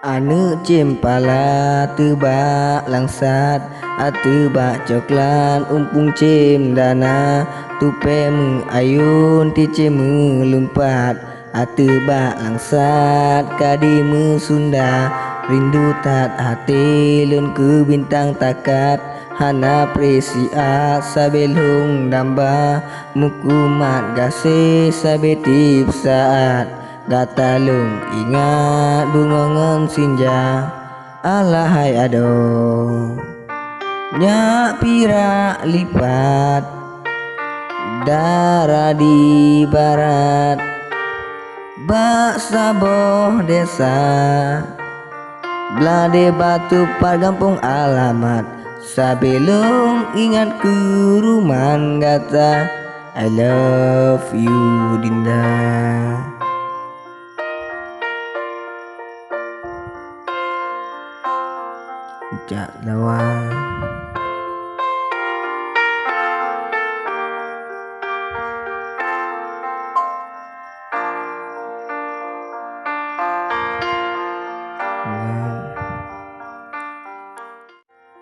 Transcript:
Anu cempala tebak langsat tebak coklat umpung cemdana tupemu ayun ticemu lumpat tebak langsat kadimu sunda rindu tat hati lun ke bintang takat hana presia sabelung damba mukumat gase sabetip saat gatalung ingat bungongan sinja alahai ado nyak pira lipat darah di barat bak saboh desa Blade batu pargampung alamat sabelum ingat kuruman gata I love you Dinda. Jak lawan